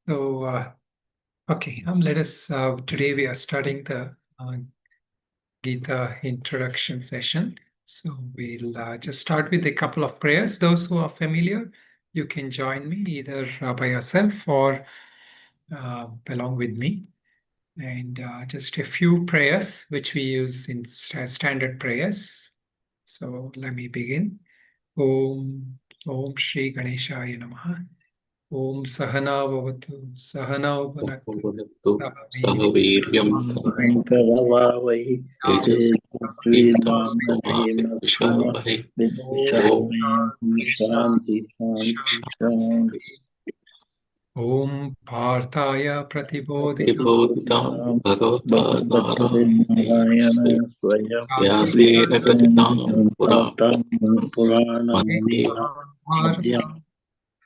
So, okay, let us, today we are starting the Gita introduction session. So we'll just start with a couple of prayers. Those who are familiar, you can join me either by yourself or along with me. And just a few prayers which we use in standard prayers. So let me begin. Om Shri Ganeshaya Namaha. Om Sahana Vavatu Sahana Bhunaktu भवतु सह Sahavir वीर्यं भयङ्करवावै विश्वावहै शान्ति Om Partaya Pratibodhitam विबोधितं भगवता नारायण नारायणेन स्वयं व्यासेन कथितां पुराणमुनिः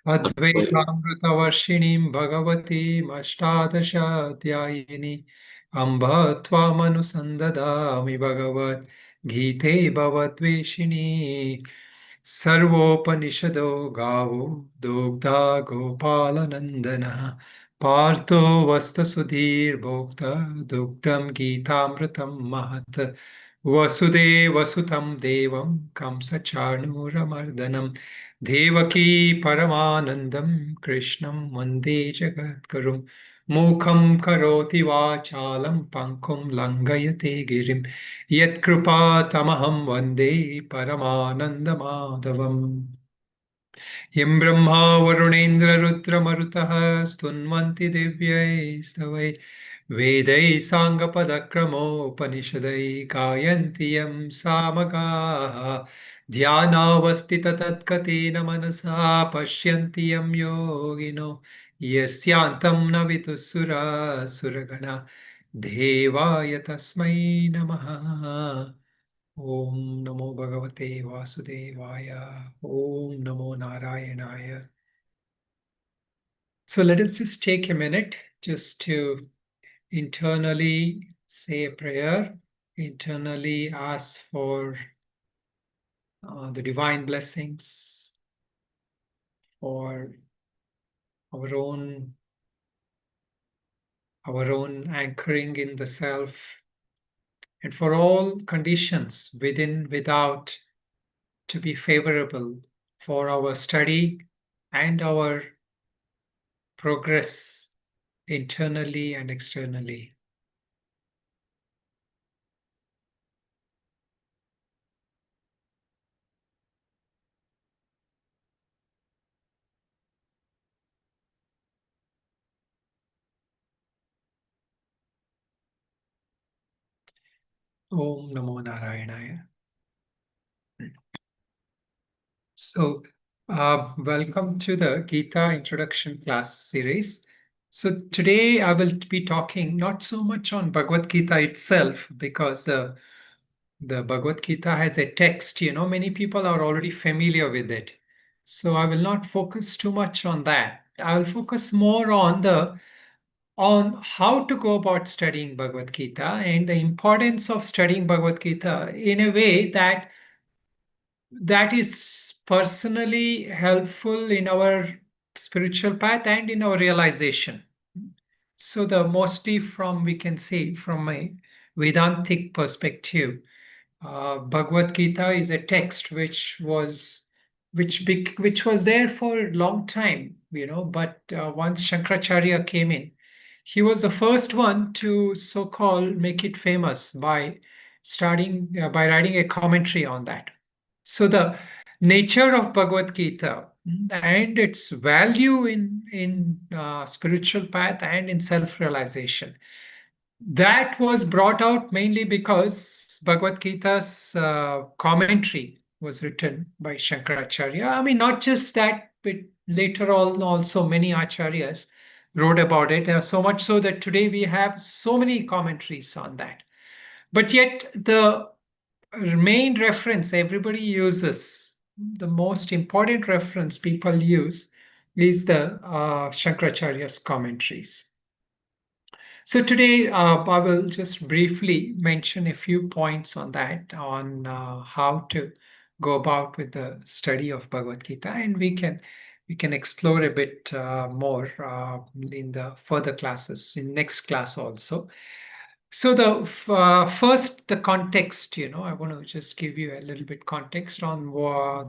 Advaitamritavarshiniം Bhagavatīm Ashtadashaധ്യായിനി Ambha Tvamanusandadami Bhagavad Gite Bhavatveshini Sarvopanishado Gavo Dogdha Gopalanandana Partho Vastasudhir Bhokta Dugdam Gitamritam Mahat Vasudevasutam Devam Kamsa Charnuramardanam Devaki Paramanandam Krishnam Vande Jagatgurum Mukham Karoti Vachalam Pankum Langayate Girim Yat Kripa Tamaham Vande Paramananda Madhavam Yam Brahma Varunendra Rudra Marutaha Stunvanti Divyai Stavai Vedai Sangapadakramो Upanishadai Gayanti Yam Samagaha Dhyanavastita Tatkatina Manasa Pashyanti Yam Yogino Yasyantam Navitusura Suragana Devaya Tasmai Namaha Om Namo Bhagavate Vasudevaya Om Namo Narayanaya. So let us just take a minute just to internally say a prayer, internally ask for the divine blessings for our own anchoring in the self, and for all conditions within, without, to be favorable for our study and our progress internally and externally. Om Namo Narayanaya. So, welcome to the Gita Introduction class series. So today I will be talking not so much on Bhagavad Gita itself, because the Bhagavad Gita has a text, many people are already familiar with it. So I will not focus too much on that. I will focus more on how to go about studying Bhagavad Gita and the importance of studying Bhagavad Gita in a way that is personally helpful in our spiritual path and in our realization. So the mostly we can say from a Vedantic perspective, Bhagavad Gita is a text which was there for a long time, but once Shankaracharya came in, he was the first one to so-called make it famous by by writing a commentary on that. So the nature of Bhagavad Gita and its value in spiritual path and in self-realization, that was brought out mainly because Bhagavad Gita's commentary was written by Shankaracharya. I mean, not just that, but later on also many acharyas wrote about it, so much so that today we have so many commentaries on that. But yet the main reference everybody uses, the most important reference people use, is the Shankaracharya's commentaries. So today I will just briefly mention a few points on that, on how to go about with the study of Bhagavad Gita, and we can we can explore a bit more in the further classes, in next class also. So first, the context, I want to just give you a little bit context on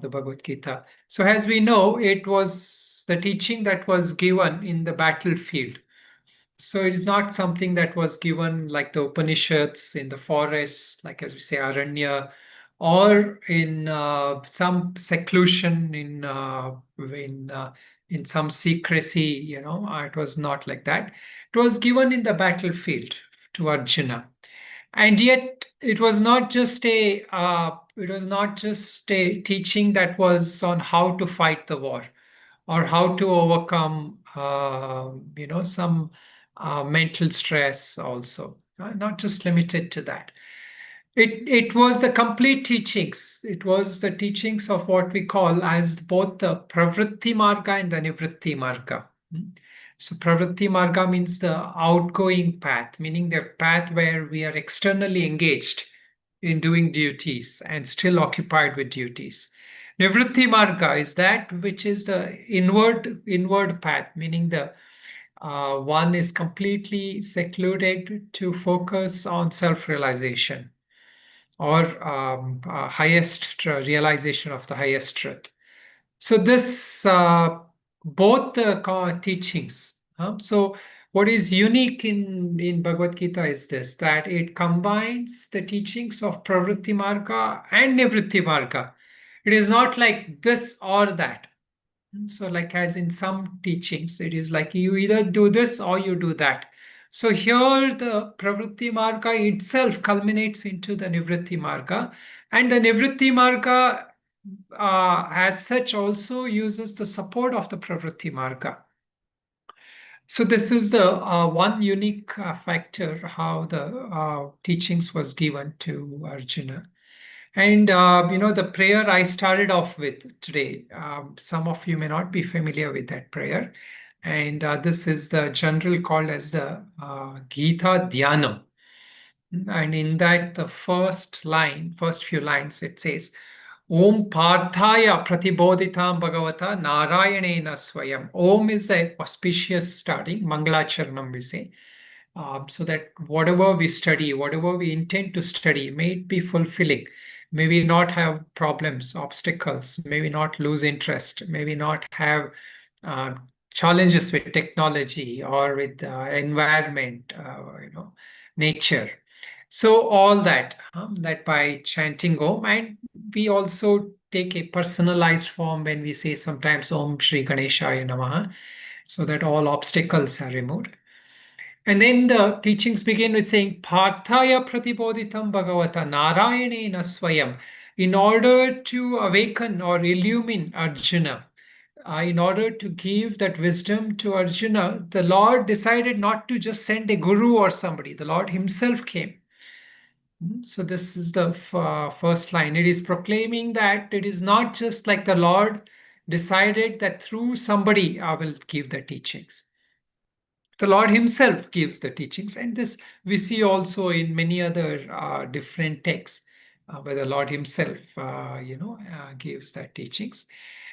the Bhagavad Gita. So as we know, it was the teaching that was given in the battlefield. So it is not something that was given like the Upanishads in the forests, like as we say, Aranya, or in some seclusion in some secrecy. It was not like that. It was given in the battlefield to Arjuna, and yet it was not just a teaching that was on how to fight the war or how to overcome some mental stress also. Not just limited to that. It was the complete teachings. It was the teachings of what we call as both the pravritti marga and the nivritti marga. So pravritti marga means the outgoing path, meaning the path where we are externally engaged in doing duties and still occupied with duties. Nivritti marga is that which is the inward path, meaning the one is completely secluded to focus on self-realization or highest realization of the highest truth. So this both the teachings. So what is unique in Bhagavad Gita is this, that it combines the teachings of Pravritti Marga and Nivritti Marga. It is not like this or that. So like as in some teachings, it is like you either do this or you do that. So here the Pravritti Marga itself culminates into the Nivritti Marga, and the Nivritti Marga as such also uses the support of the Pravritti Marga. So this is the one unique factor how the teachings was given to Arjuna. And the prayer I started off with today, some of you may not be familiar with that prayer. And this is the general called as the Gita Dhyanam. And in that, the first few lines, it says, Om Parthaya Pratibodhitam Bhagavata Narayanena Swayam. Om is the auspicious starting, Mangalacharanam we say. So that whatever we study, whatever we intend to study, may it be fulfilling. May we not have problems, obstacles, may we not lose interest, may we not have uh, challenges with technology or with environment, nature. So all that by chanting Om, and we also take a personalized form when we say sometimes Om Shri Ganeshaya Namaha, so that all obstacles are removed. And then the teachings begin with saying Parthaya Pratibodhitam Bhagavata Narayanena Swayam, in order to awaken or illumine Arjuna. In order to give that wisdom to Arjuna, the Lord decided not to just send a guru or somebody. The Lord himself came. So this is the first line. It is proclaiming that it is not just like the Lord decided that through somebody I will give the teachings. The Lord himself gives the teachings, and this we see also in many other different texts where the Lord himself gives the teachings.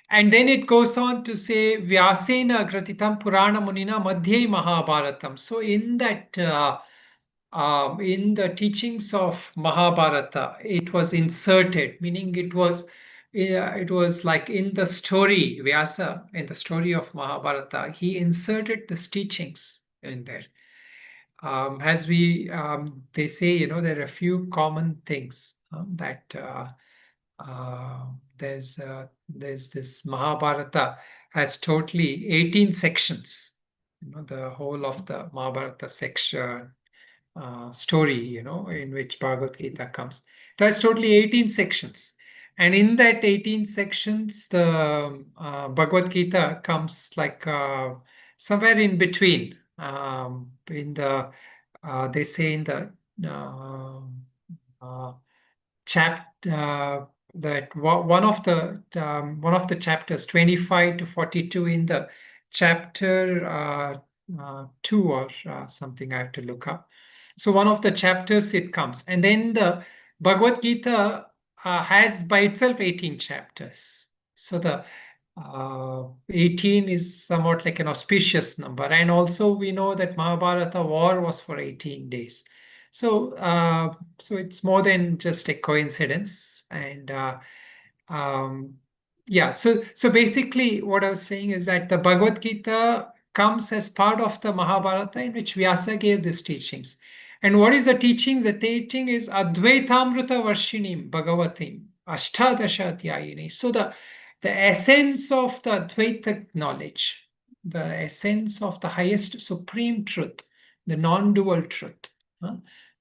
And then it goes on to say Vyasena Gratitam Purana Munina Madhye Mahabharatam. So in that in the teachings of Mahabharata, it was inserted, meaning it was like in the story, Vyasa, in the story of Mahabharata, he inserted these teachings in there. As they say, there are a few common things that there's this Mahabharata has totally 18 sections. The whole of the Mahabharata section story, in which Bhagavad Gita comes. It has totally 18 sections. And in that 18 sections, the Bhagavad Gita comes like somewhere in between. They say in the one of the chapters 25 to 42 in the chapter 2 or something I have to look up. So one of the chapters it comes, and then the Bhagavad Gita has by itself 18 chapters. So the 18 is somewhat like an auspicious number. And also we know that Mahabharata war was for 18 days. So it's more than just a coincidence. And yeah, so basically what I was saying is that the Bhagavad Gita comes as part of the Mahabharata in which Vyasa gave these teachings. And what is the teaching? The teaching is Advaitamrita Varshinim Bhagavatim Ashtadasha Adhyayini. So the essence of the Advaita knowledge, the essence of the highest supreme truth, the non-dual truth, huh,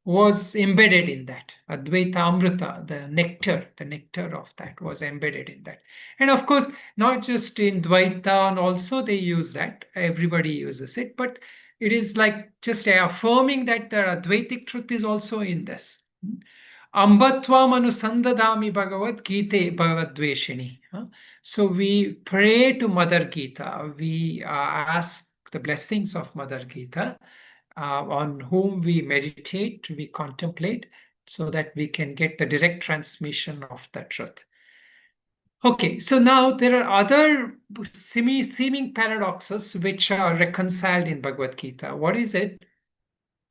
was embedded in that. Advaita Amrita, the nectar of that was embedded in that. And of course, not just in Dvaita, and also they use that, everybody uses it, but it is like just affirming that the Advaitic truth is also in this. Ambatvam anusandadami Bhagavad Gita Bhagavadveshini. So we pray to Mother Gita. We ask the blessings of Mother Gita, on whom we meditate, we contemplate, so that we can get the direct transmission of the truth. Okay, so now there are other seeming paradoxes which are reconciled in Bhagavad Gita. What is it?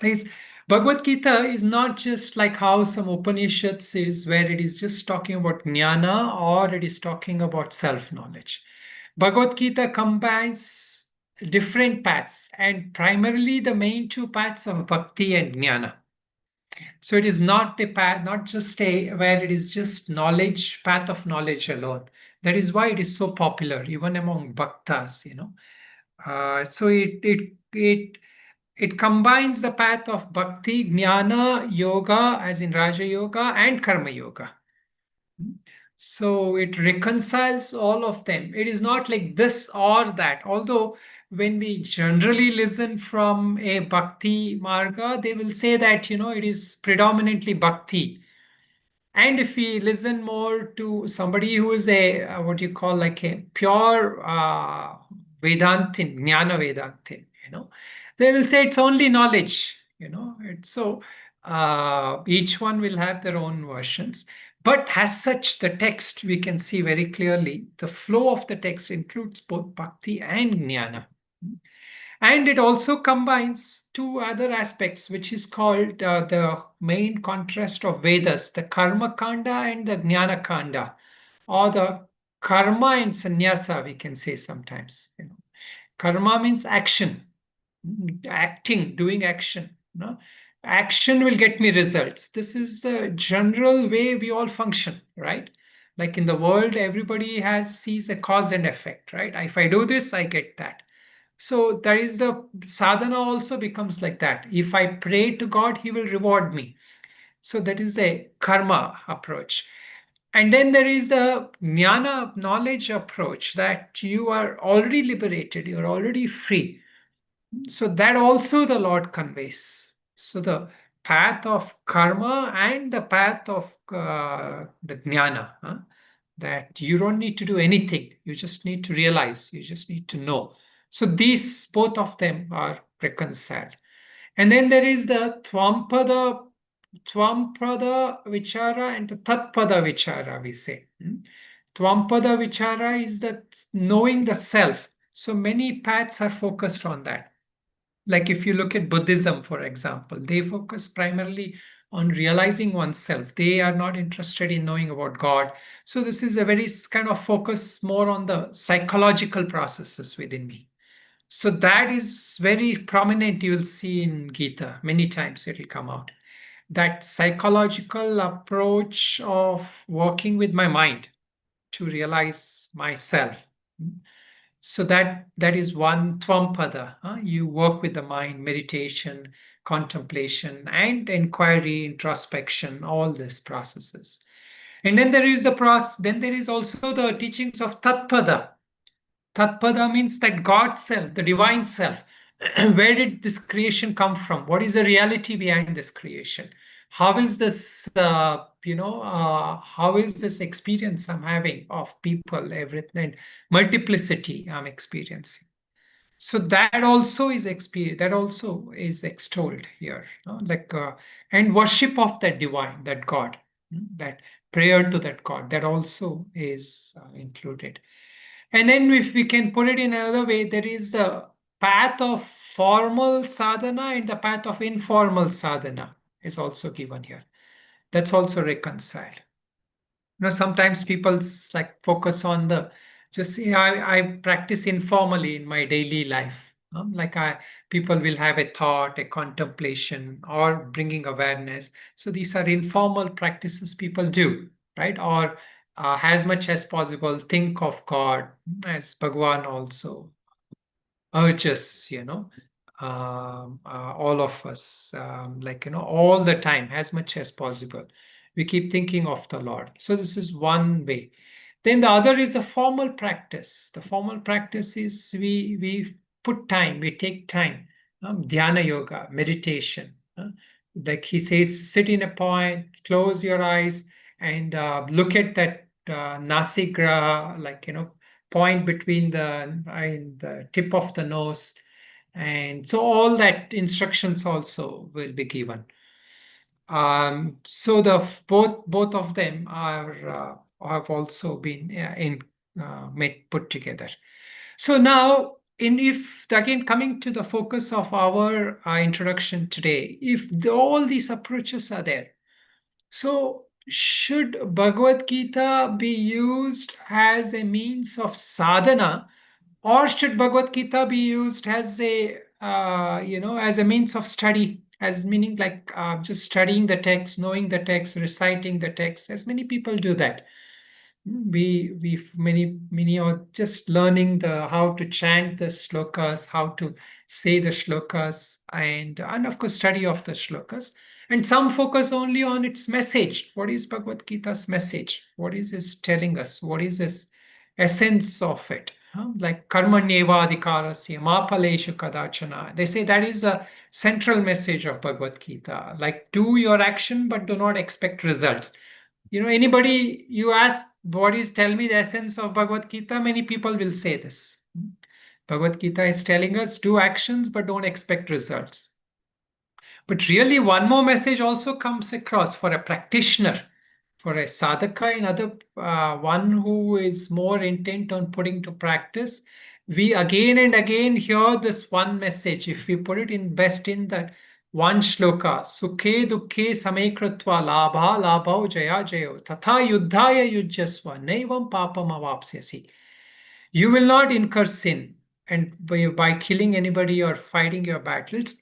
Is Bhagavad Gita is not just like how some Upanishads is, where it is just talking about jnana or it is talking about self-knowledge. Bhagavad Gita combines different paths, and primarily the main two paths of bhakti and jnana. So it is not a path, not just a where it is just knowledge, path of knowledge alone. That is why it is so popular, even among bhaktas, So it combines the path of bhakti, jnana, yoga, as in Raja Yoga, and Karma Yoga. So it reconciles all of them. It is not like this or that. Although when we generally listen from a bhakti marga, they will say that, it is predominantly bhakti. And if we listen more to somebody who is a, what you call like a pure Vedantin, Jnana Vedantin, they will say it's only knowledge, so each one will have their own versions. But as such, the text, we can see very clearly, the flow of the text includes both bhakti and jnana. And it also combines two other aspects, which is called the main contrast of Vedas, the Karma Kanda and the Jnana Kanda, or the Karma and Sannyasa, we can say sometimes. Karma means action, acting, doing action. Action will get me results. This is the general way we all function, right? Like in the world, everybody sees a cause and effect, right? If I do this, I get that. So there is the sadhana also becomes like that. If I pray to God, He will reward me. So that is a karma approach. And then there is the jnana knowledge approach, that you are already liberated, you're already free. So that also the Lord conveys. So the path of karma and the path of the jnana, that you don't need to do anything. You just need to realize, you just need to know. So these, both of them are reconciled. And then there is the Twampada Vichara and the Tatpada Vichara, we say. Twampada Vichara is that knowing the self. So many paths are focused on that. Like if you look at Buddhism, for example, they focus primarily on realizing oneself. They are not interested in knowing about God. So this is a very kind of focus more on the psychological processes within me. So that is very prominent. You will see in Gita many times it will come out. That psychological approach of working with my mind to realize myself. So that is one Twampada. You work with the mind, meditation, contemplation, and inquiry, introspection, all these processes. And then there is then there is also the teachings of Tatpada. Tatpada means that God self, the divine self. Where did this creation come from? What is the reality behind this creation? How is this, how is this experience I'm having of people, everything, multiplicity I'm experiencing? So that also is that also is extolled here, and worship of that divine, that God, that prayer to that God, that also is included. And then if we can put it in another way, there is a path of formal sadhana and the path of informal sadhana is also given here. That's also reconciled. Sometimes people like focus on the just I practice informally in my daily life. Like people will have a thought, a contemplation, or bringing awareness. So these are informal practices people do, right? Or as much as possible think of God, as Bhagwan also urges, all of us, like, all the time, as much as possible. We keep thinking of the Lord. So this is one way. Then the other is a formal practice. The formal practice is we put time, we take time. Dhyana yoga, meditation. Like he says, sit in a point, close your eyes, and look at that nasigraha, like, point between the tip of the nose, and so all that instructions also will be given. So the both of them have also been made put together. So now, if again coming to the focus of our introduction today, if all these approaches are there, so should Bhagavad Gita be used as a means of sadhana, or should Bhagavad Gita be used as as a means of study, as meaning like just studying the text, knowing the text, reciting the text, as many people do that. We many are just learning the how to chant the shlokas, how to say the shlokas, and of course study of the shlokas. And some focus only on its message. What is Bhagavad Gita's message? What is it telling us? What is this essence of it? Like karmanyeva adhikarasya ma phaleshu kadachana. They say that is a central message of Bhagavad Gita. Like do your action, but do not expect results. Anybody you ask what is, tell me the essence of Bhagavad Gita, many people will say this. Bhagavad Gita is telling us do actions but don't expect results. But really, one more message also comes across for a practitioner, for a sadhaka, another one who is more intent on putting to practice. We again and again hear this one message. If we put it in best in that one shloka, Sukhe Dukhe Same Krutva Labha Labhau Jaya Jayo Tatha Yuddhaya Yujjasva Naivam Papam Avapsyasi. You will not incur sin and by killing anybody or fighting your battles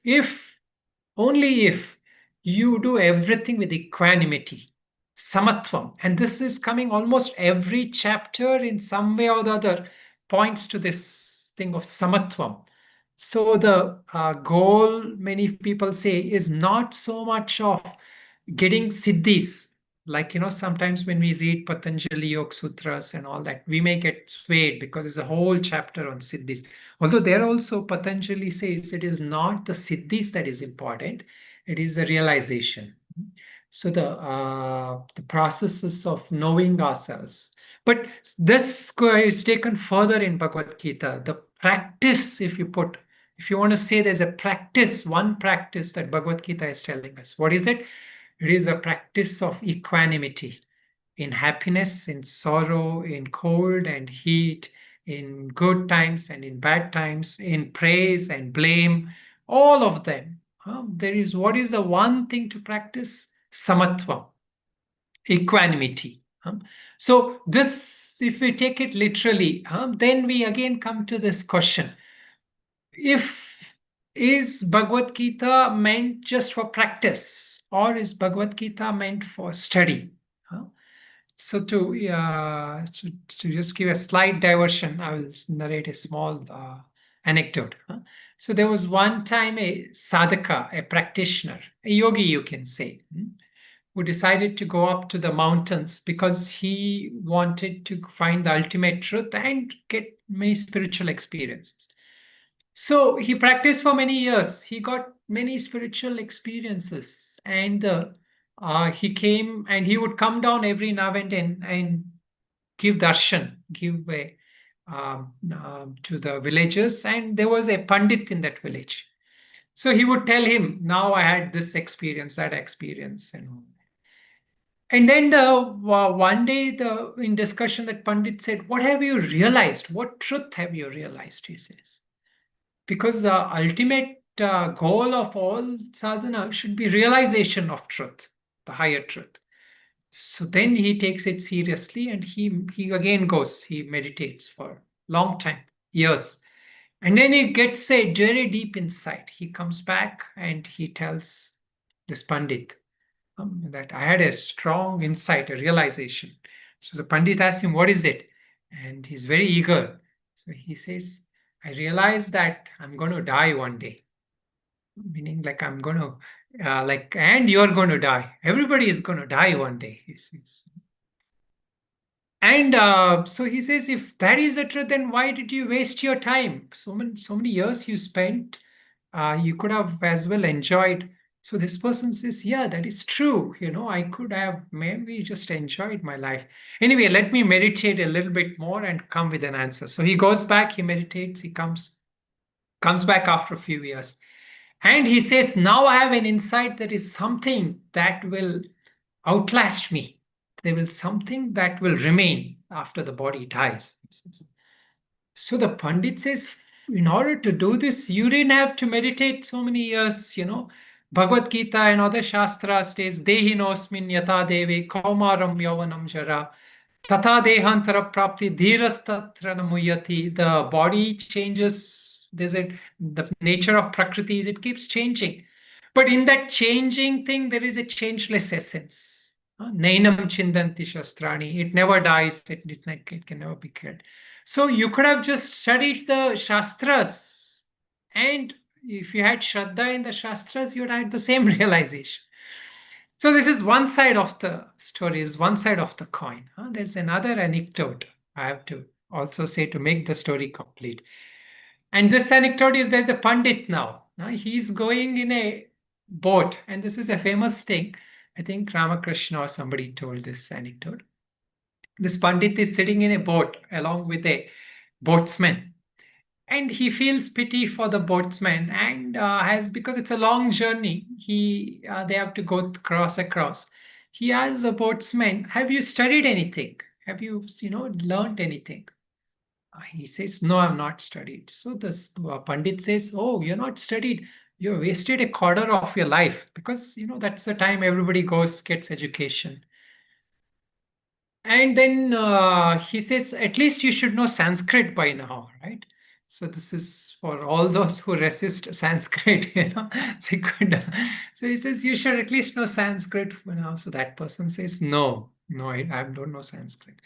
only if you do everything with equanimity, samatvam. And this is coming almost every chapter in some way or the other points to this thing of samatvam. So the goal, many people say, is not so much of getting siddhis. Like, sometimes when we read Patanjali Yoga Sutras and all that, we may get swayed because there's a whole chapter on siddhis. Although there also Patanjali says it is not the siddhis that is important, it is the realization. So the processes of knowing ourselves. But this is taken further in Bhagavad Gita. The practice, if you want to say there's a practice, one practice that Bhagavad Gita is telling us. What is it? It is a practice of equanimity in happiness, in sorrow, in cold and heat, in good times and in bad times, in praise and blame, all of them. There is what is the one thing to practice? Samatva, equanimity. So this, if we take it literally, then we again come to this question. If is Bhagavad Gita meant just for practice, or is Bhagavad Gita meant for study? So to just give a slight diversion, I will narrate a small anecdote. So there was one time a sadhaka, a practitioner, a yogi, you can say, who decided to go up to the mountains because he wanted to find the ultimate truth and get many spiritual experiences. So he practiced for many years. He got many spiritual experiences, and he came and he would come down every now and then and give darshan, give way to the villagers. And there was a pandit in that village. So he would tell him, "Now I had this experience, that experience," and all. And then one day in discussion that Pandit said, what have you realized? What truth have you realized? He says. Because the ultimate goal of all sadhana should be realization of truth, the higher truth. So then he takes it seriously and he again goes, he meditates for long time, years. And then he gets a very deep insight. He comes back and he tells this Pandit that I had a strong insight, a realization. So the Pandit asks him, what is it? And he's very eager. So he says, I realized that I'm going to die one day. Meaning like I'm going to, and you're going to die. Everybody is going to die one day, he says. And so he says, if that is the truth, then why did you waste your time? So many years you spent, you could have as well enjoyed. So this person says, yeah, that is true. I could have maybe just enjoyed my life. Anyway, let me meditate a little bit more and come with an answer. So he goes back, he meditates, he comes back after a few years. And he says, now I have an insight that is something that will outlast me. There will something that will remain after the body dies. So the Pandit says, in order to do this, you didn't have to meditate so many years. Bhagavad Gita and other Shastras says, Dehi nosmin yata deve kaumaram yavanam jara tata dehantara prapti dhirastatra namuyati. The body changes. The nature of Prakriti is it keeps changing. But in that changing thing, there is a changeless essence. Nainam chindanti shastrani. It never dies. It can never be killed. So you could have just studied the Shastras, and if you had Shraddha in the Shastras, you would have had the same realization. So this is one side of the story, is one side of the coin. There's another anecdote I have to also say to make the story complete. And this anecdote is there's a Pandit now. He's going in a boat, and this is a famous thing. I think Ramakrishna or somebody told this anecdote. This Pandit is sitting in a boat along with a boatsman, and he feels pity for the boatsman, and has because it's a long journey, they have to go across. He asks the boatsman, have you studied anything? Have you learned anything? He says, no, I've not studied. So this Pandit says, oh, you're not studied, you wasted a quarter of your life, because that's the time everybody goes gets education. And then he says, at least you should know Sanskrit by now, right? So this is for all those who resist Sanskrit, So, so he says, you should at least know Sanskrit by now. So that person says, no, no, I don't know Sanskrit.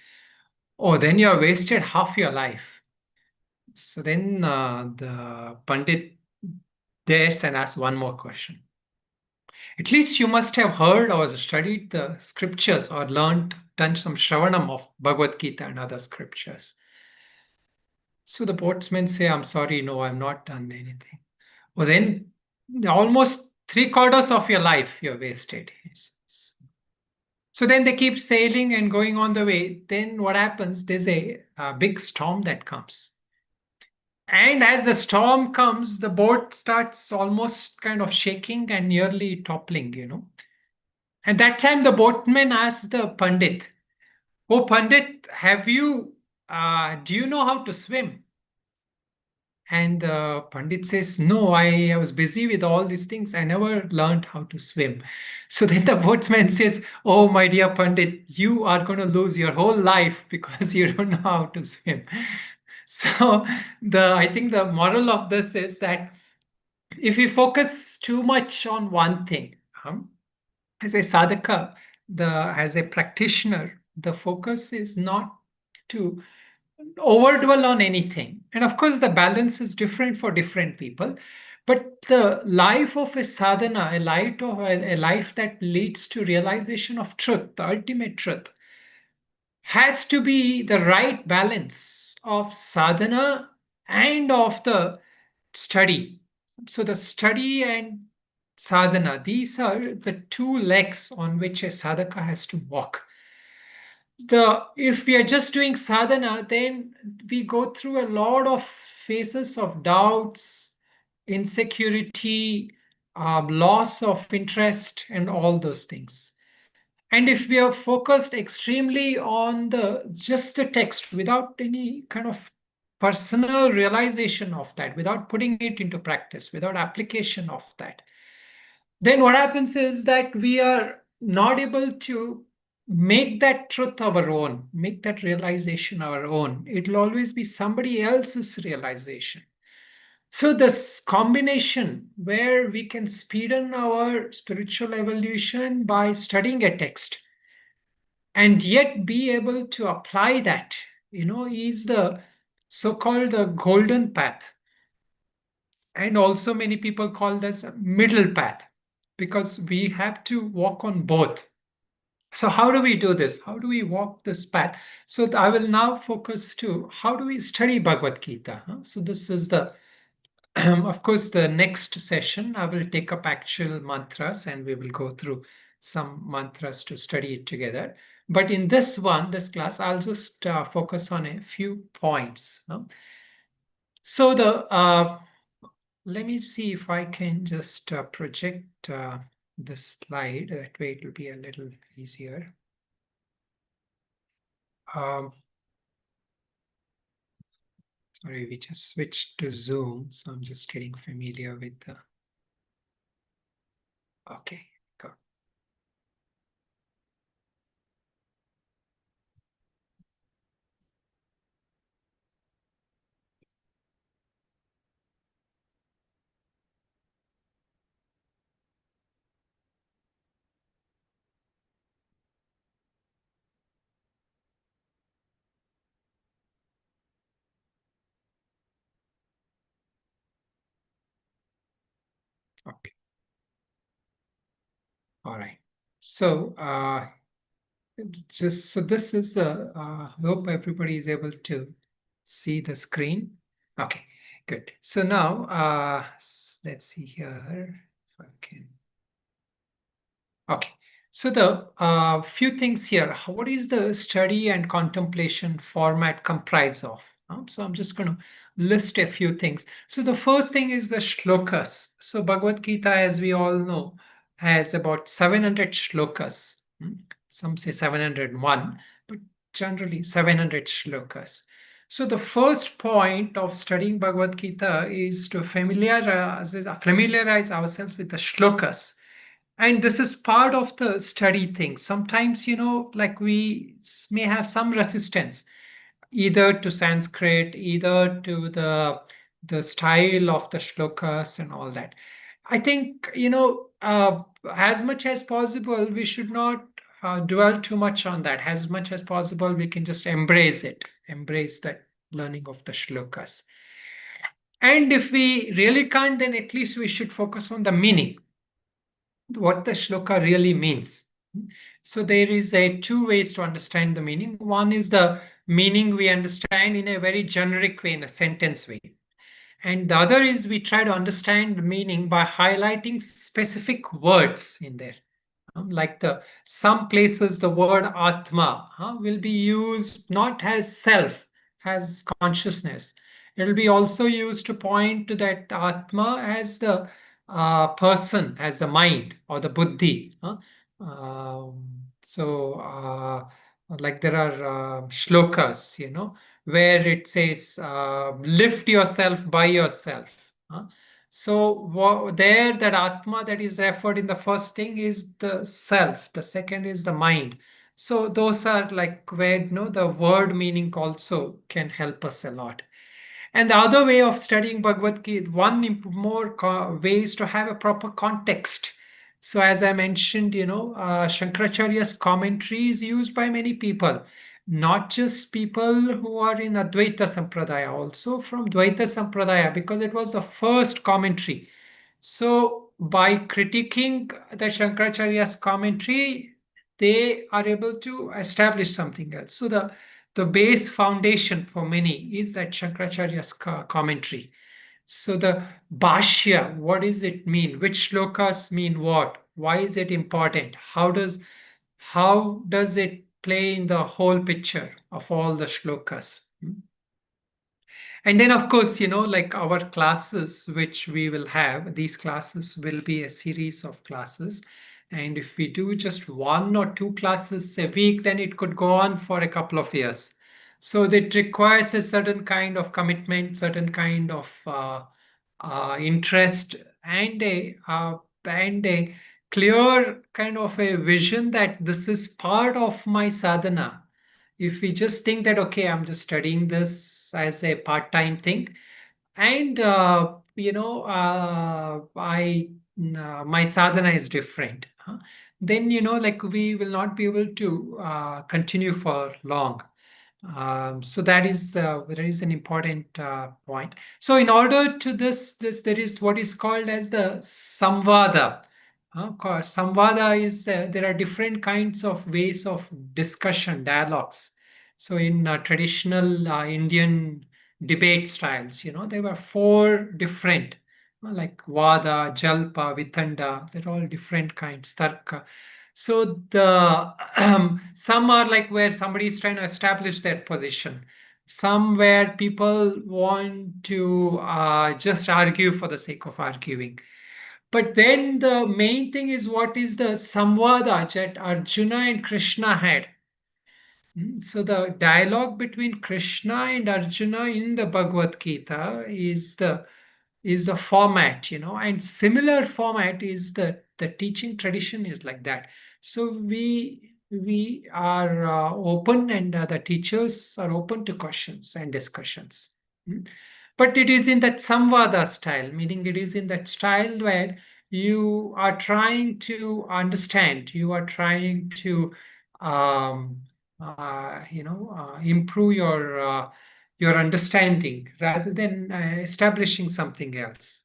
Oh, then you have wasted half your life. So then the Pandit dares and asks one more question. At least you must have heard or studied the scriptures or done some shravanam of Bhagavad Gita and other scriptures. So the boatsmen say, I'm sorry, no, I've not done anything. Well, then almost 3/4 of your life you're wasted. So then they keep sailing and going on the way. Then what happens? There's a big storm that comes. And as the storm comes, the boat starts almost kind of shaking and nearly toppling. At that time, the boatman asked the Pandit, oh, Pandit, do you know how to swim? And the Pandit says, no, I was busy with all these things. I never learned how to swim. So then the boatsman says, oh, my dear Pandit, you are going to lose your whole life because you don't know how to swim. So I think the moral of this is that if we focus too much on one thing, as a sadhaka, as a practitioner, the focus is not to overdwell on anything. And of course, the balance is different for different people. But the life of a sadhana, a life that leads to realization of truth, the ultimate truth, has to be the right balance of sadhana and of the study. So the study and sadhana, these are the two legs on which a sadhaka has to walk. If we are just doing sadhana, then we go through a lot of phases of doubts, insecurity, loss of interest, and all those things. And if we are focused extremely on just the text without any kind of personal realization of that, without putting it into practice, without application of that, then what happens is that we are not able to make that truth our own, make that realization our own. It'll always be somebody else's realization. So, this combination where we can speeden our spiritual evolution by studying a text and yet be able to apply that, is the so-called the golden path. And also many people call this a middle path, because we have to walk on both. So how do we do this? How do we walk this path? So I will now focus to how do we study Bhagavad Gita. So this is the of course, the next session, I will take up actual mantras and we will go through some mantras to study it together. But in this class, I'll just focus on a few points. So let me see if I can just project this slide. That way it will be a little easier. Um, Sorry, we just switched to Zoom, so I'm just getting familiar with the. Okay, go. Okay. All right. So just so this is the hope everybody is able to see the screen. Okay, good. So now let's see here if I can. Okay. So the few things here. What is the study and contemplation format comprise of? So I'm just going to list a few things. So the first thing is the shlokas. So Bhagavad Gita, as we all know, has about 700 shlokas. Some say 701, but generally 700 shlokas. So the first point of studying Bhagavad Gita is to familiarize ourselves with the shlokas. And this is part of the study thing. Sometimes, like we may have some resistance either to Sanskrit, either to the style of the shlokas and all that. I think, as much as possible, we should not dwell too much on that. As much as possible, we can just embrace it, embrace that learning of the shlokas. And if we really can't, then at least we should focus on the meaning, what the shloka really means. So there is a two ways to understand the meaning. One is the meaning we understand in a very generic way, in a sentence way. And the other is we try to understand the meaning by highlighting specific words in there. Like some places the word atma will be used not as self, as consciousness. It will be also used to point to that atma as the person, as the mind or the buddhi. So like there are shlokas, where it says lift yourself by yourself. So there, that Atma that is referred in the first thing is the self. The second is the mind. So those are like where the word meaning also can help us a lot. And the other way of studying Bhagavad Gita, one more way is to have a proper context. So as I mentioned, Shankaracharya's commentary is used by many people, not just people who are in Advaita Sampradaya, also from Dvaita Sampradaya, because it was the first commentary. So by critiquing the Shankaracharya's commentary, they are able to establish something else. So the base foundation for many is that Shankaracharya's commentary. So the Bhashya, what does it mean? Which shlokas mean what? Why is it important? How does it play in the whole picture of all the shlokas? And then, of course, like our classes, which we will have, these classes will be a series of classes. And if we do just 1 or 2 classes a week, then it could go on for a couple of years. So that requires a certain kind of commitment, certain kind of interest, and a clear kind of a vision that this is part of my sadhana. If we just think that, okay, I'm just studying this as a part-time thing, and I my sadhana is different, then like we will not be able to continue for long. So that is an important point. So in order to this there is what is called as the samvada. Of course, samvada is there are different kinds of ways of discussion, dialogues. So in traditional Indian debate styles, there were 4 different, like vada, jalpa, vitanda. They're all different kinds. Tarka. So the some are like where somebody is trying to establish their position. Some where people want to just argue for the sake of arguing. But then the main thing is what is the samvada that Arjuna and Krishna had. So the dialogue between Krishna and Arjuna in the Bhagavad Gita is the format, and similar format is the teaching tradition is like that. So we are open, and the teachers are open to questions and discussions. Mm. But it is in that samvada style, meaning it is in that style where you are trying to understand, you are trying to um, improve your understanding rather than establishing something else.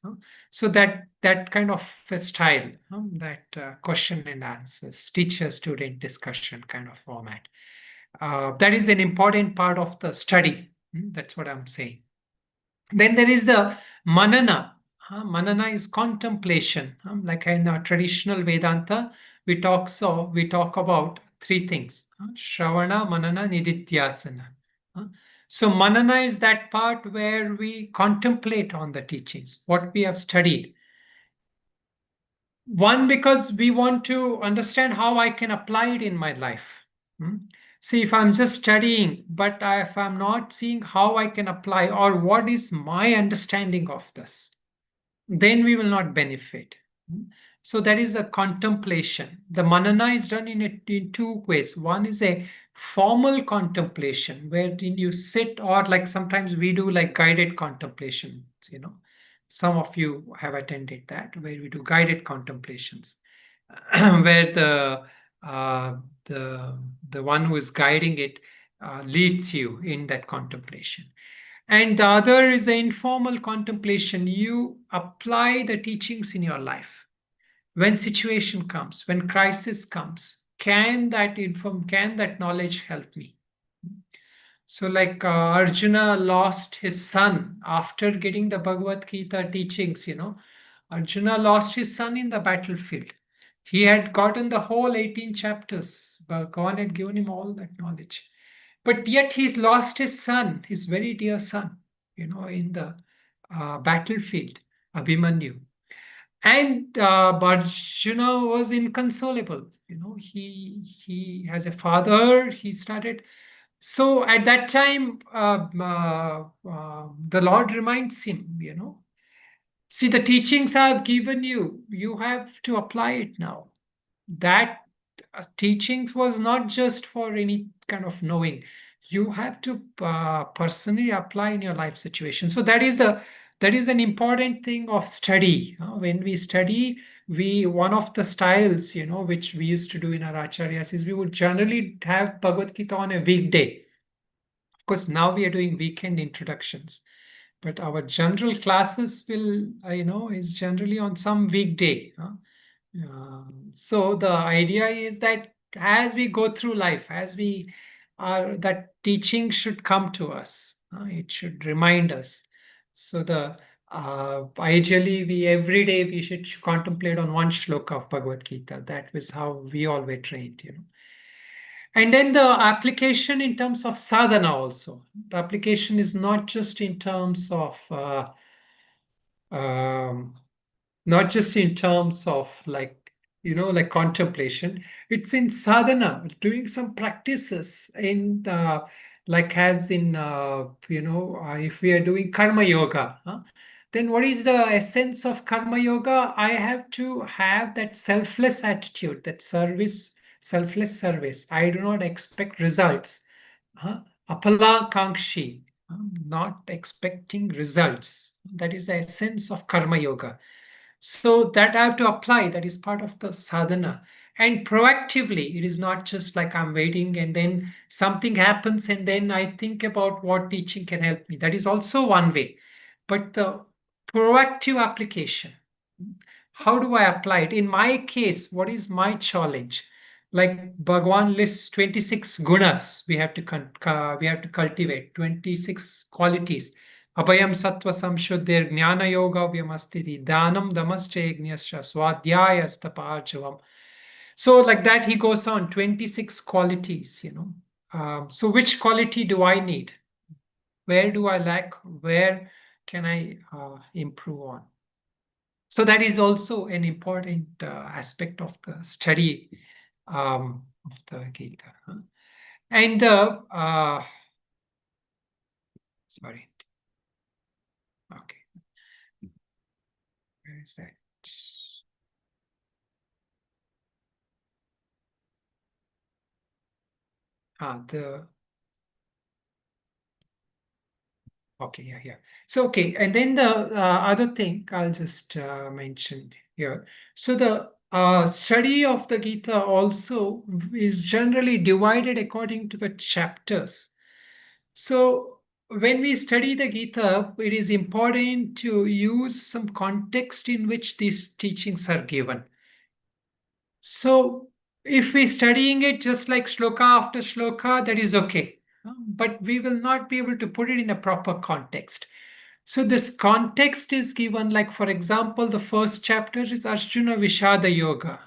So that kind of a style, that question and answers, teacher-student discussion kind of format. That is an important part of the study. That's what I'm saying. Then there is the manana. Manana is contemplation. Like in our traditional Vedanta, we talk about 3 things: Shravana, Manana, Nididhyasana. So manana is that part where we contemplate on the teachings, what we have studied. One, because we want to understand how I can apply it in my life. See, if I'm just studying, but if I'm not seeing how I can apply or what is my understanding of this, then we will not benefit. So that is a contemplation. The manana is done in 2 ways. One is a formal contemplation wherein you sit, or like sometimes we do like guided contemplations. Some of you have attended that, where we do guided contemplations, where uh, the the one who is guiding it leads you in that contemplation. And the other is the informal contemplation. You apply the teachings in your life. When situation comes, when crisis comes, can that knowledge help me? So like Arjuna lost his son after getting the Bhagavad Gita teachings, Arjuna lost his son in the battlefield. He had gotten the whole 18 chapters. Bhagavan had given him all that knowledge. But yet he's lost his son, his very dear son, in the battlefield, Abhimanyu. And Arjuna was inconsolable. He has a father. He started. So at that time, the Lord reminds him, see, the teachings I've given you, you have to apply it now. That teachings was not just for any kind of knowing. You have to personally apply in your life situation. So that is an important thing of study. When we study, one of the styles, which we used to do in our acharyas, is we would generally have Bhagavad Gita on a weekday. Of course, now we are doing weekend introductions, but our general classes will, is generally on some weekday. So the idea is that as we go through life, as we are, that teaching should come to us. It should remind us. So the ideally, we every day we should contemplate on one shloka of Bhagavad Gita. That was how we all were trained. And then the application in terms of sadhana also. The application is not just in terms of um, not just in terms of like like contemplation. It's in sadhana, doing some practices in like as in if we are doing karma yoga, then what is the essence of karma yoga? I have to have that selfless attitude, that service, selfless service. I do not expect results. Huh? Apalakankshi, not expecting results. That is the essence of karma yoga. So that I have to apply. That is part of the sadhana. And proactively, it is not just like I'm waiting and then something happens and then I think about what teaching can help me. That is also one way. But the proactive application, how do I apply it? In my case, what is my challenge? Like Bhagwan lists 26 gunas we have to cultivate, 26 qualities. Abhayam sattva samshuddhir jnana yoga vyamastiti dhanam damascha swadhyaya stapajavam. So like that he goes on 26 qualities. So which quality do I need? Where do I lack? Where can I improve on? So that is also an important aspect of the study of the Gita. And sorry, okay, where is that? The okay, yeah. So okay, and then the other thing I'll just mention here. So the study of the Gita also is generally divided according to the chapters. So when we study the Gita, it is important to use some context in which these teachings are given. So if we're studying it just like shloka after shloka, that is okay. But we will not be able to put it in a proper context. So this context is given, like for example, the first chapter is Arjuna Vishada Yoga,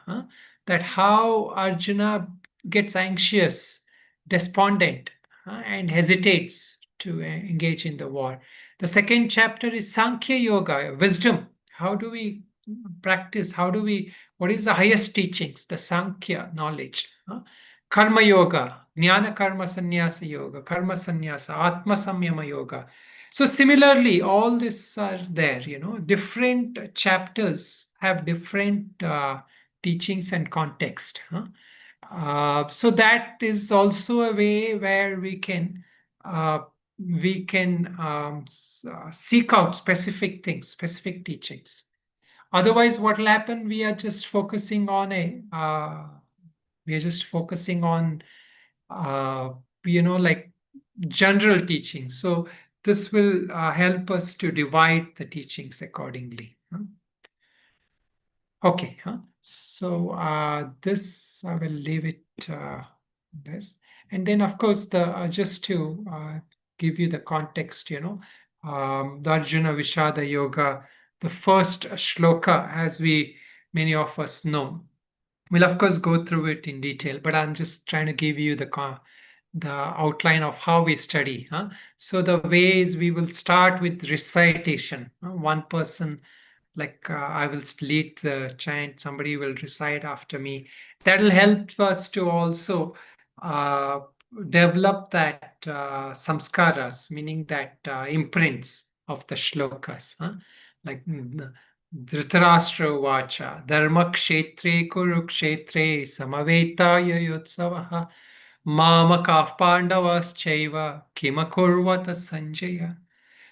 that how Arjuna gets anxious, despondent, and hesitates to engage in the war. The second chapter is Sankhya Yoga, wisdom. How do we practice? What is the highest teachings? The Sankhya knowledge. Karma Yoga, Jnana Karma Sannyasa Yoga, Karma Sannyasa, Atma Samyama Yoga. So similarly, all this are there, different chapters have different teachings and context. So that is also a way where uh, we can seek out specific things, specific teachings. Otherwise, what will happen? We are just focusing on uh, like general teaching. So this will help us to divide the teachings accordingly. Okay. So this I will leave it this. And then of course just to give you the context, the Arjuna Vishada Yoga, the first shloka, as we many of us know. We'll of course go through it in detail, but I'm just trying to give you the outline of how we study. So the ways we will start with recitation. One person, like I will lead the chant, somebody will recite after me. That will help us to also uh, develop that samskaras, meaning that imprints of the shlokas. Like Dhritarashtra Vacha, Dharma Kshetre Kurukshetre Samavetaya Yotsavaha Mamaka Pandavas Chaiva Kimakurvata Sanjaya.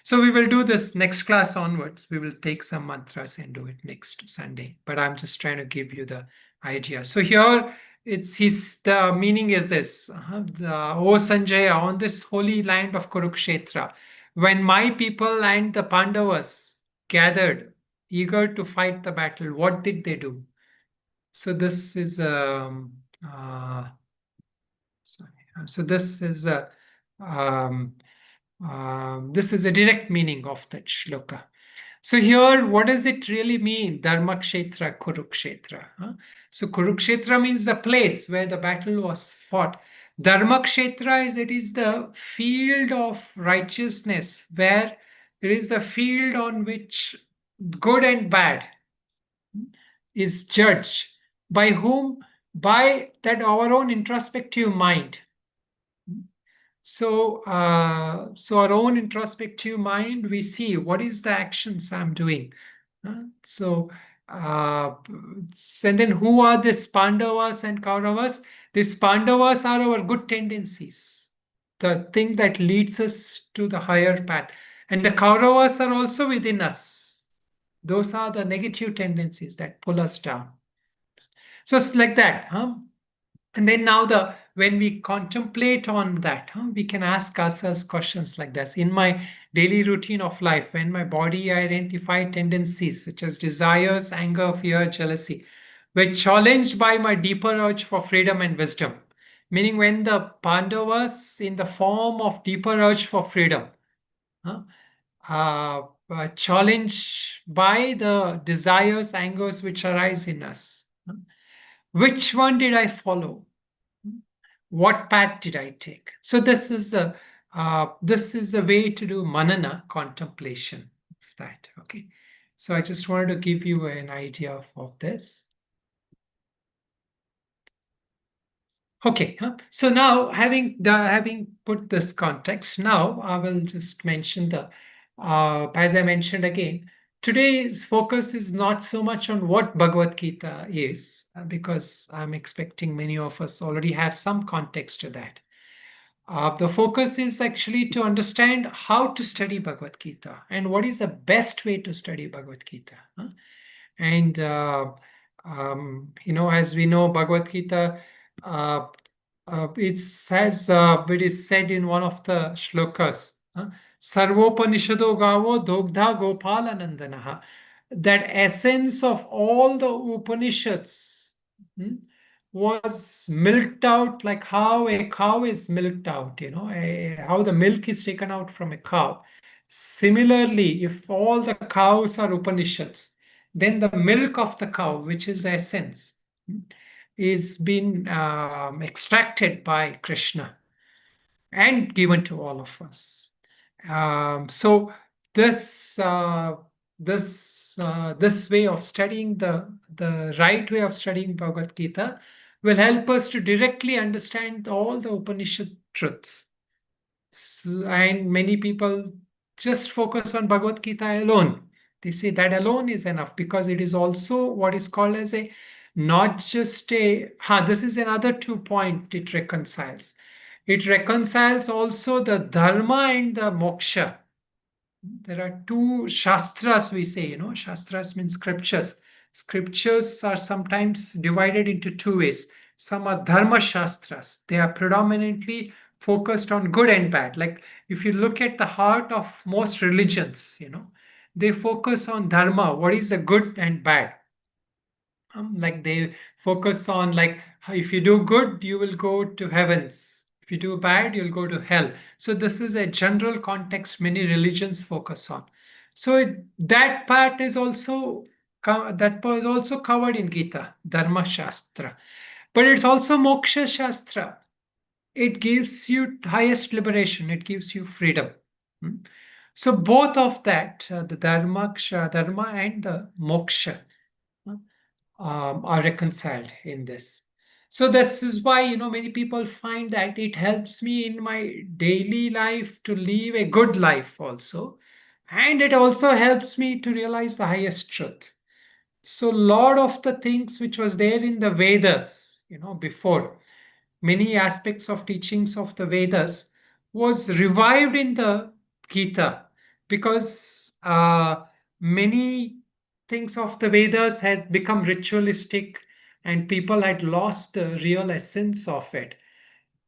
So we will do this next class onwards. We will take some mantras and do it next Sunday. But I'm just trying to give you the idea. So here the meaning is this. O Sanjaya, on this holy land of Kurukshetra, when my people and the Pandavas gathered, eager to fight the battle, what did they do? So this is sorry. So um, this is a direct meaning of that shloka. So here, what does it really mean? Dharma Kshetra, Kurukshetra. So Kurukshetra means the place where the battle was fought. Dharma Kshetra it is the field of righteousness, where it is the field on which good and bad is judged. By whom? By that our own introspective mind. So, so our own introspective mind, we see what is the actions I'm doing. So, and then who are these Pandavas and Kauravas? These Pandavas are our good tendencies, the thing that leads us to the higher path. And the Kauravas are also within us. Those are the negative tendencies that pull us down. So it's like that. And then now when we contemplate on that, we can ask ourselves questions like this. In my daily routine of life, when my body identify tendencies such as desires, anger, fear, jealousy, were challenged by my deeper urge for freedom and wisdom. Meaning when the Pandavas in the form of deeper urge for freedom, huh, challenged by the desires, angers which arise in us. Which one did I follow? What path did I take? So this is a way to do manana, contemplation of that. Okay, so I just wanted to give you an idea of this. Okay, so now having put this context, now I will just mention as I mentioned again, today's focus is not so much on what Bhagavad Gita is, because I'm expecting many of us already have some context to that. The focus is actually to understand how to study Bhagavad Gita and what is the best way to study Bhagavad Gita. And as we know, Bhagavad Gita, uh, it is said in one of the shlokas, Sarvopanishado Gavo Dogdha Gopala Nandanaha, that essence of all the Upanishads, was milked out like how a cow is milked out, how the milk is taken out from a cow. Similarly, if all the cows are Upanishads, then the milk of the cow, which is the essence, is being extracted by Krishna and given to all of us. So this this way of studying the right way of studying Bhagavad Gita will help us to directly understand all the Upanishad truths. And many people just focus on Bhagavad Gita alone. They say that alone is enough because it is also what is called as a not just a. This is another 2 point it reconciles. It reconciles also the dharma and the moksha. There are two shastras, we say, shastras means scriptures. Scriptures are sometimes divided into two ways. Some are dharma shastras. They are predominantly focused on good and bad. Like if you look at the heart of most religions, they focus on dharma, what is the good and bad. Like they focus on like if you do good, you will go to heavens. If you do bad, you'll go to hell. So this is a general context many religions focus on. So that part is also covered in Gita, Dharma Shastra. But it's also Moksha Shastra. It gives you highest liberation. It gives you freedom. Hmm. So both of that, the Dharma and the Moksha, are reconciled in this. So this is why many people find that it helps me in my daily life to live a good life also, and it also helps me to realize the highest truth. So lot of the things which was there in the Vedas, before, many aspects of teachings of the Vedas was revived in the Gita because many things of the Vedas had become ritualistic and people had lost the real essence of it.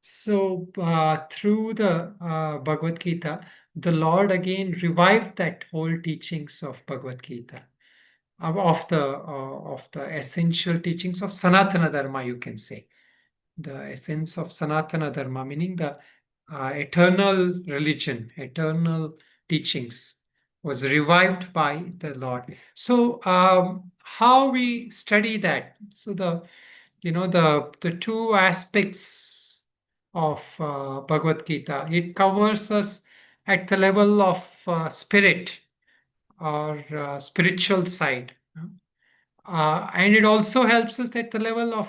So through the Bhagavad Gita, the Lord again revived that whole teachings of Bhagavad Gita, of the essential teachings of Sanatana Dharma, you can say the essence of Sanatana Dharma, meaning the eternal religion, eternal teachings, was revived by the Lord. So, how we study that? So the two aspects of Bhagavad Gita. It covers us at the level of spirit or spiritual side. And it also helps us at the level of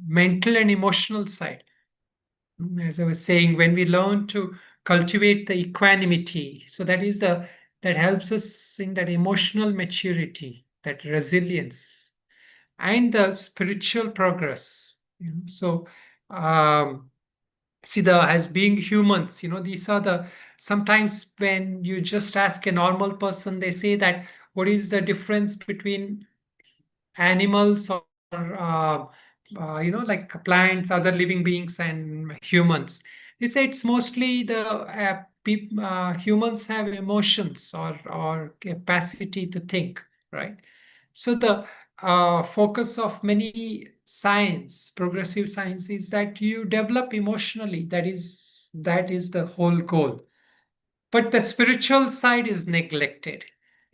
mental and emotional side. As I was saying, when we learn to cultivate the equanimity, so that helps us in that emotional maturity, that resilience, and the spiritual progress. So, see, the as being humans, these are the sometimes when you just ask a normal person, they say that what is the difference between animals or like plants, other living beings, and humans. They say it's mostly the humans have emotions or capacity to think, right? So the focus of many science, progressive science, is that you develop emotionally. That is the whole goal. But the spiritual side is neglected.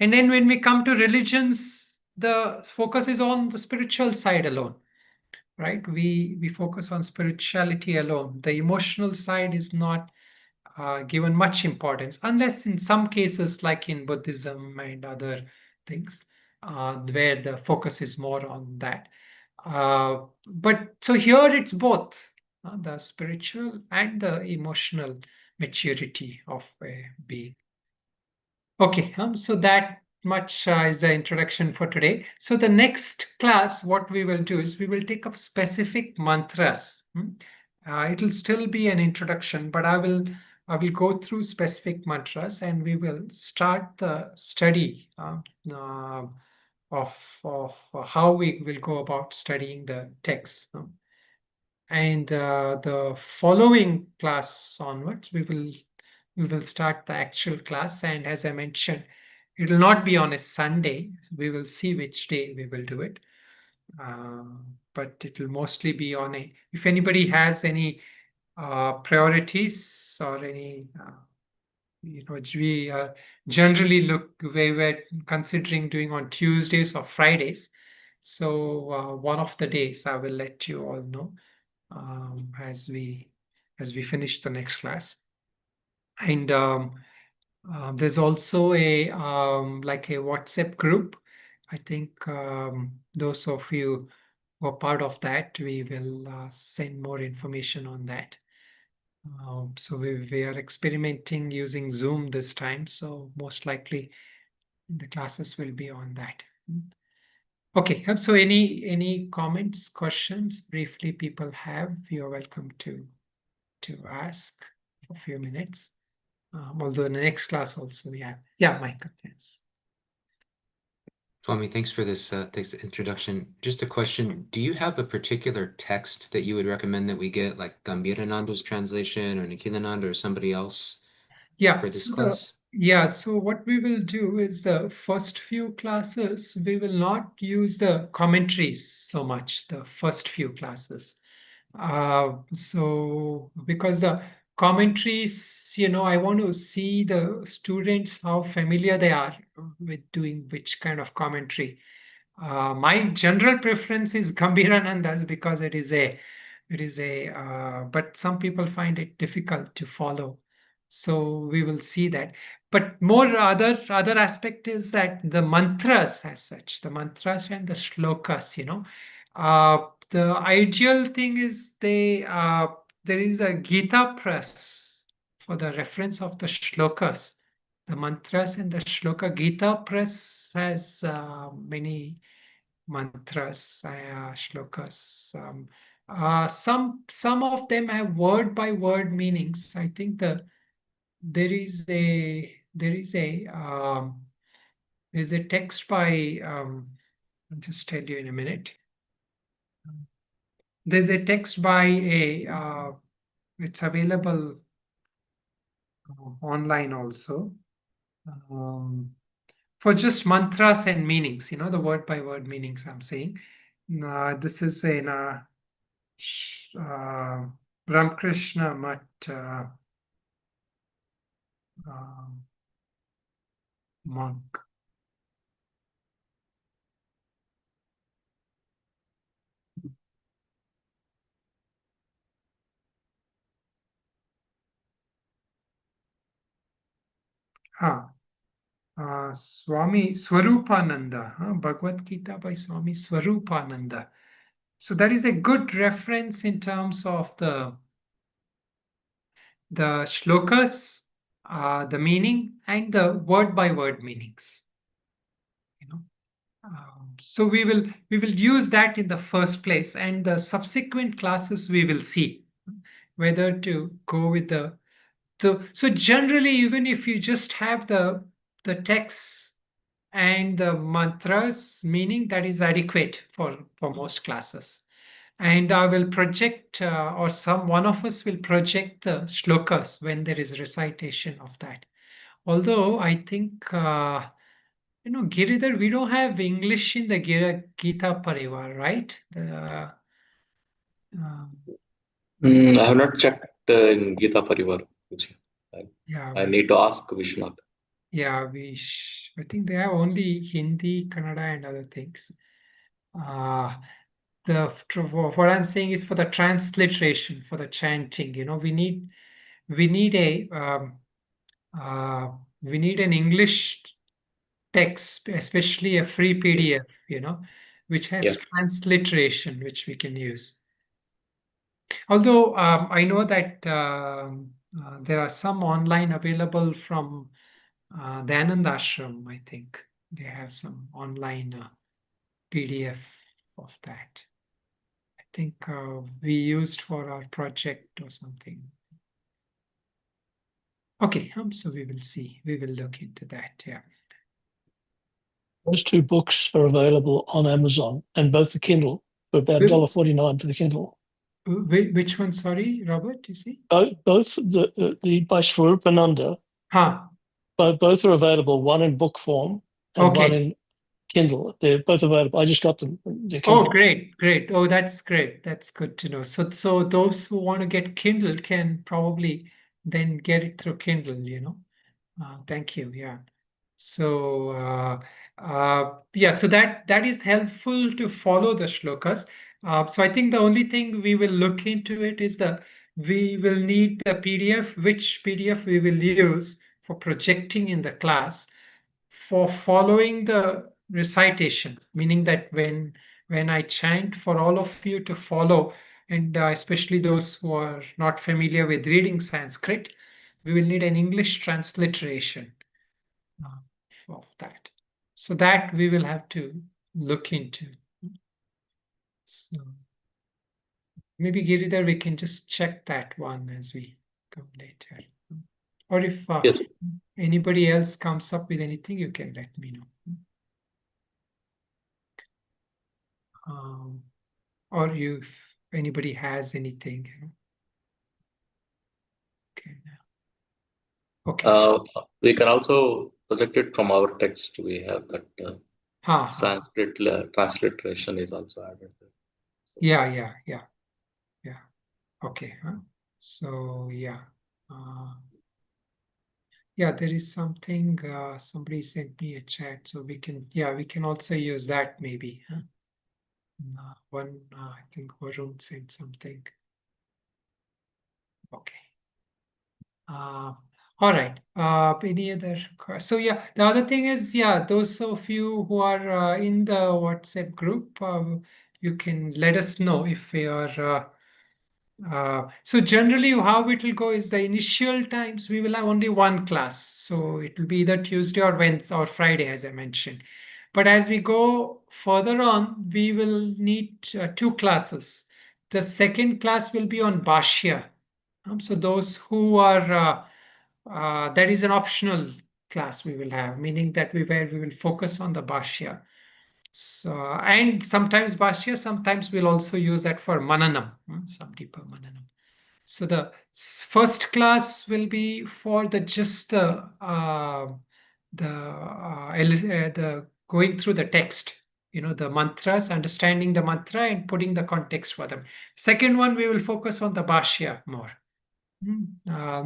And then when we come to religions, the focus is on the spiritual side alone, right? We focus on spirituality alone. The emotional side is not given much importance, unless in some cases, like in Buddhism and other things, where the focus is more on that. But so here it's both the spiritual and the emotional maturity of a being. Okay, so that much is the introduction for today. So the next class, what we will do is we will take up specific mantras. It'll still be an introduction, but I will go through specific mantras, and we will start the study uh, of how we will go about studying the text. And the following class onwards, we will start the actual class. And as I mentioned, it will not be on a Sunday. We will see which day we will do it. But it will mostly be on a. If anybody has any priorities or any, we generally we were considering doing on Tuesdays or Fridays. So one of the days I will let you all know as we finish the next class. And there's also a like a WhatsApp group. I think those of you who are part of that, we will send more information on that. So we are experimenting using Zoom this time, so most likely the classes will be on that. Okay, so any comments, questions, briefly people have, you're welcome to ask for a few minutes. Although in the next class also we have. Yeah, Michael, yes. Swami, thanks for this introduction. Just a question. Do you have a particular text that you would recommend that we get, like Gambhirananda's translation or Nikhilananda or somebody else Yeah, for this so class? so what we will do is the first few classes, we will not use the commentaries so much, the first few classes. So because the commentaries, I want to see the students how familiar they are with doing which kind of commentary. My general preference is Gambhirananda's because but some people find it difficult to follow. So we will see that. But more other aspect is that the mantras as such, the mantras and the shlokas, the ideal thing is there is a Gita press for the reference of the shlokas. The mantras and the shloka. Gita press has many mantras, shlokas. Some of them have word by word meanings. I think there is a text by I'll just tell you in a minute. There's a text by a it's available online also. Um, for just mantras and meanings, the word by word meanings I'm saying. This is in Ramakrishna Mat um, monk. Ah, Swami Swarupananda, Bhagavad Gita by Swami Swarupananda. So that is a good reference in terms of the shlokas, the meaning, and the word by word meanings. You know, so we will use that in the first place, and the subsequent classes we will see whether to go with so generally, even if you just have the texts and the mantras meaning, that is adequate for most classes. And I will project, or one of us will project the shlokas when there is recitation of that. Although I think, Giridhar, we don't have English in the Gita Parivar, right? Um, I have not checked in Gita Parivar. I, yeah, I need to ask Vishwanath. yeah, I think they have only Hindi, Kannada, and other things. Uh, what I'm saying is for the transliteration, for the chanting, we need uh, we need an English text, especially a free PDF, which has Yeah. transliteration, which we can use. Although I know that there are some online available from the Anand Ashram, I think they have some online PDF of that. I think we used for our project or something. Okay, so we will see. We will look into that. Yeah. Those two books are available on Amazon and both the Kindle for about Wh- $1.49 for the Kindle. Which one? Sorry, Robert. You see? Both the by Swarupananda, Huh. both are available. One in book form and one Okay. in Kindle. They're both available. I just got them. The Oh, Kindle. great. Oh, that's great. That's good to know. So those who want to get Kindle can probably then get it through Kindle. Thank you. Yeah. So so that is helpful to follow the shlokas. So I think the only thing we will look into it is we will need the PDF, which PDF we will use for projecting in the class for following the recitation, meaning that when I chant for all of you to follow, and especially those who are not familiar with reading Sanskrit, we will need an English transliteration of that. So that we will have to look into. So maybe Giridhar, we can just check that one as we go later. Or if Yes. anybody else comes up with anything, you can let me know. Or if anybody has anything. Okay. Okay. We can also project it from our text. We have that Sanskrit transliteration is also added there. Yeah. Okay. So there is something somebody sent me a chat, so we can also use that maybe. I think Varun sent something. Okay. All right. Any other? So the other thing is those of you who are in the WhatsApp group, you can let us know if you are. So generally, how it will go is the initial times we will have only one class, so it will be either Tuesday or Wednesday or Friday, as I mentioned. But as we go further on, we will need two classes. The second class will be on Bhashya. So those who are that is an optional class we will have, meaning that where we will focus on the Bhashya. So and sometimes Bhashya, sometimes we'll also use that for Mananam, some deeper Mananam. So the first class will be for the going through the text, the mantras, understanding the mantra and putting the context for them. Second one, we will focus on the Bhashya more.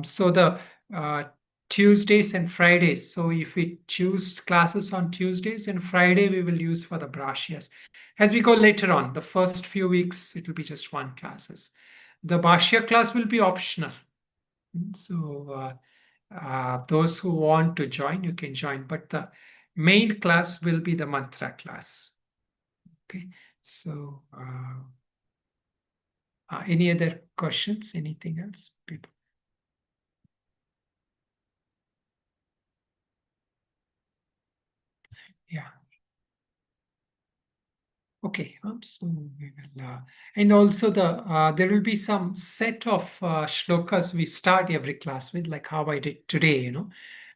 So the Tuesdays and Fridays. So if we choose classes on Tuesdays and Friday, we will use for the Bhashyas. As we go later on, the first few weeks, it will be just one classes. The Bhashya class will be optional. So Those who want to join, you can join, but the main class will be the mantra class. Okay, so any other questions? Anything else, people? Yeah. Okay, so we will, and also there will be some set of shlokas we start every class with, like how I did today.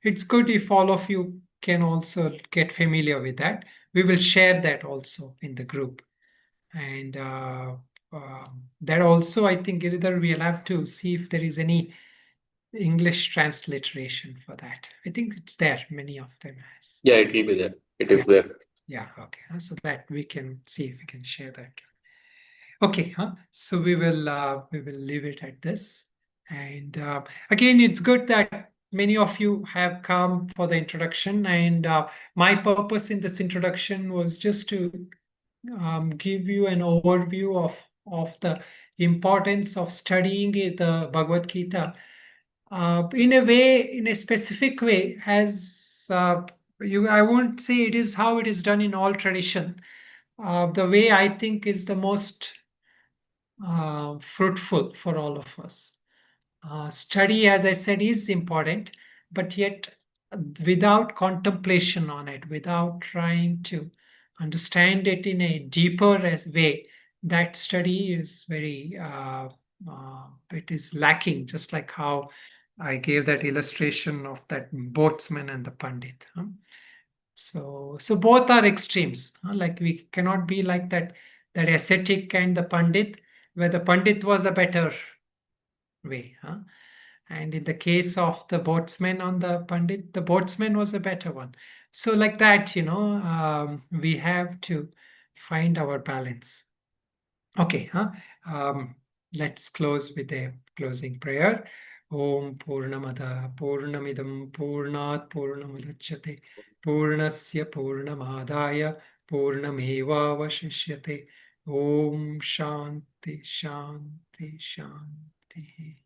It's good if all of you can also get familiar with that. We will share that also in the group, and that also I think either we'll have to see if there is any English transliteration for that. I think it's there. Many of them has. Yeah, it will be there. It is there. Yeah. Okay. So that we can see if we can share that. Okay, so we will leave it at this. And again, it's good that many of you have come for the introduction. And my purpose in this introduction was just to give you an overview of the importance of studying the Bhagavad Gita in a way, in a specific way, as I won't say it is how it is done in all tradition. The way I think is the most fruitful for all of us. Study, as I said, is important, but yet without contemplation on it, without trying to understand it in a deeper way, that study is very, it is lacking, just like how I gave that illustration of that boatsman and the Pandit. So both are extremes. Like we cannot be like that ascetic and the Pandit, where the Pandit was a better way. And in the case of the boatsman on the Pandit, the boatsman was a better one. So like that, we have to find our balance. Okay, let's close with a closing prayer. Om Purnamada Purnamidam Purnat Purnamudachyate Purnasya Purnamadaya Purnameva Vashishyate Om Shanti Shanti Shanti.